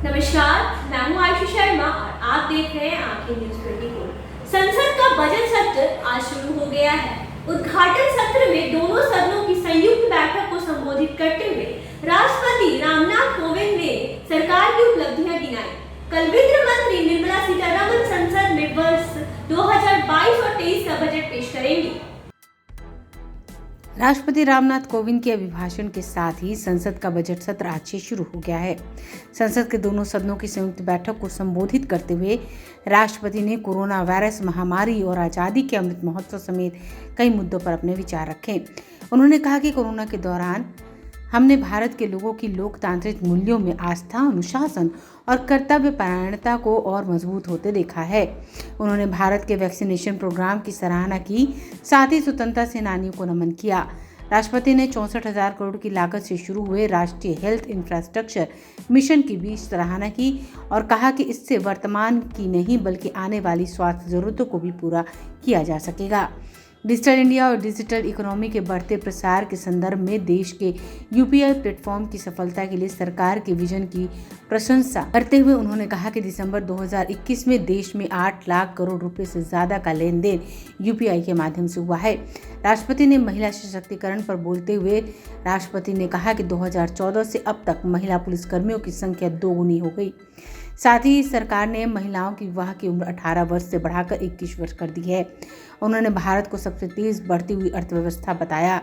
नमस्कार, मैं हूं आयुषी शर्मा और आप देख रहे हैं आंखें न्यूज 24। संसद का बजट सत्र आज शुरू हो गया है। उद्घाटन सत्र में दोनों सदनों की संयुक्त बैठक को संबोधित करते हुए राष्ट्रपति रामनाथ कोविंद ने सरकार की उपलब्धियां गिनाई। कल वित्त मंत्री निर्मला सीतारमण संसद में वर्ष 2022 और 23 का बजट पेश करेंगी। राष्ट्रपति रामनाथ कोविंद के अभिभाषण के साथ ही संसद का बजट सत्र आज से शुरू हो गया है। संसद के दोनों सदनों की संयुक्त बैठक को संबोधित करते हुए राष्ट्रपति ने कोरोना वायरस महामारी और आज़ादी के अमृत महोत्सव समेत कई मुद्दों पर अपने विचार रखे। उन्होंने कहा कि कोरोना के दौरान हमने भारत के लोगों की लोकतांत्रिक मूल्यों में आस्था, अनुशासन और कर्तव्य परायणता को और मजबूत होते देखा है। उन्होंने भारत के वैक्सीनेशन प्रोग्राम की सराहना की, साथ ही स्वतंत्रता सेनानियों को नमन किया। राष्ट्रपति ने 64,000 करोड़ की लागत से शुरू हुए राष्ट्रीय हेल्थ इंफ्रास्ट्रक्चर मिशन की भी सराहना की और कहा कि इससे वर्तमान की नहीं बल्कि आने वाली स्वास्थ्य जरूरतों को भी पूरा किया जा सकेगा। डिजिटल इंडिया और डिजिटल इकोनॉमी के बढ़ते प्रसार के संदर्भ में देश के यूपीआई प्लेटफॉर्म की सफलता के लिए सरकार के विजन की प्रशंसा करते हुए उन्होंने कहा कि दिसंबर 2021 में देश में 8 लाख करोड़ रुपए से ज्यादा का लेन देन यूपीआई के माध्यम से हुआ है। राष्ट्रपति ने महिला सशक्तिकरण पर बोलते हुए राष्ट्रपति ने कहा कि 2014 से अब तक महिला पुलिसकर्मियों की संख्या 2 गुनी हो गई। साथ ही सरकार ने महिलाओं की विवाह की उम्र 18 वर्ष से बढ़ाकर 21 वर्ष कर दी है। उन्होंने भारत को सबसे तेज बढ़ती हुई अर्थव्यवस्था बताया।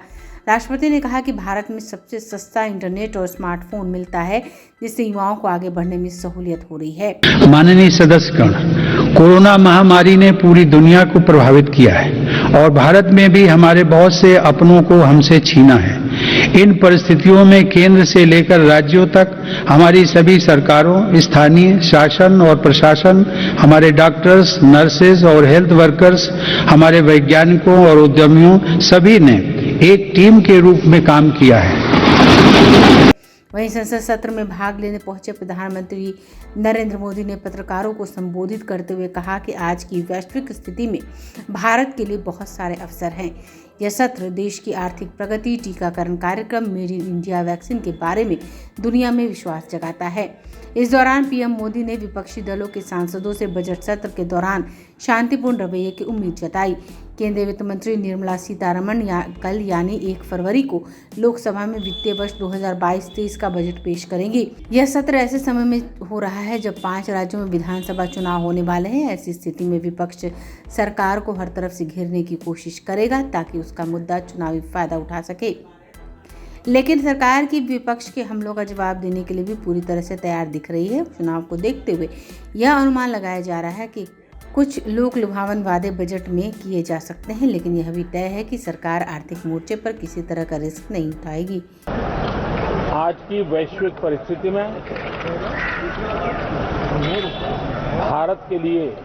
राष्ट्रपति ने कहा कि भारत में सबसे सस्ता इंटरनेट और स्मार्टफोन मिलता है, जिससे युवाओं को आगे बढ़ने में सहूलियत हो रही है। माननीय सदस्यगण, कोरोना महामारी ने पूरी दुनिया को प्रभावित किया है और भारत में भी हमारे बहुत से अपनों को हमसे छीना है। इन परिस्थितियों में केंद्र से लेकर राज्यों तक हमारी सभी सरकारों, स्थानीय शासन और प्रशासन, हमारे डॉक्टर्स, नर्सेज और हेल्थ वर्कर्स, हमारे वैज्ञानिकों और उद्यमियों सभी ने एक टीम के रूप में काम किया है। वहीं संसद सत्र में भाग लेने पहुंचे प्रधानमंत्री नरेंद्र मोदी ने पत्रकारों को संबोधित करते हुए कहा कि आज की वैश्विक स्थिति में भारत के लिए बहुत सारे अवसर हैं। यह सत्र देश की आर्थिक प्रगति, टीकाकरण कार्यक्रम, मेड इन इंडिया वैक्सीन के बारे में दुनिया में विश्वास जगाता है। इस दौरान पीएम मोदी ने विपक्षी दलों के सांसदों से बजट सत्र के दौरान शांतिपूर्ण रवैये की उम्मीद जताई। केंद्रीय वित्त मंत्री निर्मला सीतारमण कल यानी 1 फरवरी को लोकसभा में वित्तीय वर्ष 2022-23 का बजट पेश करेंगी। यह सत्र ऐसे समय में हो रहा है जब 5 राज्यों में विधानसभा चुनाव होने वाले हैं। ऐसी स्थिति में विपक्ष सरकार को हर तरफ से घेरने की कोशिश करेगा ताकि उसका मुद्दा चुनावी फायदा उठा सके। लेकिन सरकार की विपक्ष के हमलों का जवाब देने के लिए भी पूरी तरह से तैयार दिख रही है। चुनाव को देखते हुए यह अनुमान लगाया जा रहा है कि कुछ लोक लुभावन वादे बजट में किए जा सकते हैं, लेकिन यह भी तय है कि सरकार आर्थिक मोर्चे पर किसी तरह का रिस्क नहीं उठाएगी। आज की वैश्विक परिस्थिति में भारत के लिए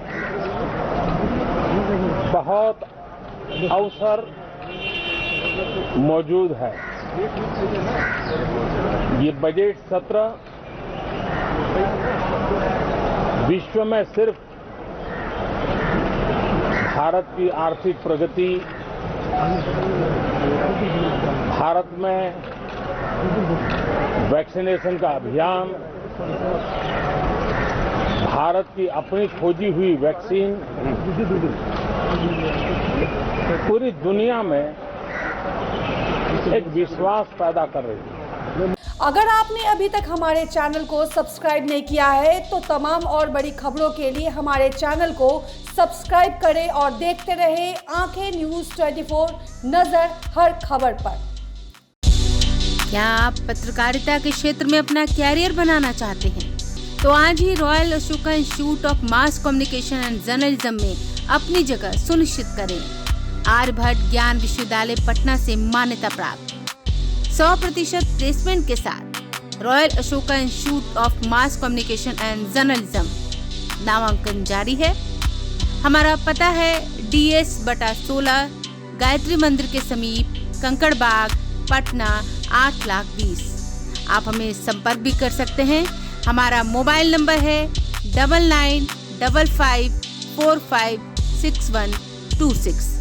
बहुत अवसर मौजूद है। ये बजट सत्र विश्व में सिर्फ भारत की आर्थिक प्रगति, भारत में वैक्सीनेशन का अभियान, भारत की अपनी खोजी हुई वैक्सीन पूरी दुनिया में एक विश्वास पैदा कर रही है। अगर आपने अभी तक हमारे चैनल को सब्सक्राइब नहीं किया है तो तमाम और बड़ी खबरों के लिए हमारे चैनल को सब्सक्राइब करें और देखते रहें आंखें न्यूज 24, नजर हर खबर पर। क्या आप पत्रकारिता के क्षेत्र में अपना कैरियर बनाना चाहते हैं? तो आज ही royal Ashoka institute of mass communication and journalism में अपनी जगह सुनिश्चित करें। आर्यभट्ट ज्ञान विश्वविद्यालय पटना से मान्यता प्राप्त 100% प्लेसमेंट के साथ royal Ashoka institute of mass communication and journalism नामांकन जारी है। हमारा पता है DS/16 गायत्री मंदिर के समीप, कंकड़ बाग, पटना 8,20,000। आप हमें संपर्क भी कर सकते हैं। हमारा मोबाइल नंबर है 9955456126।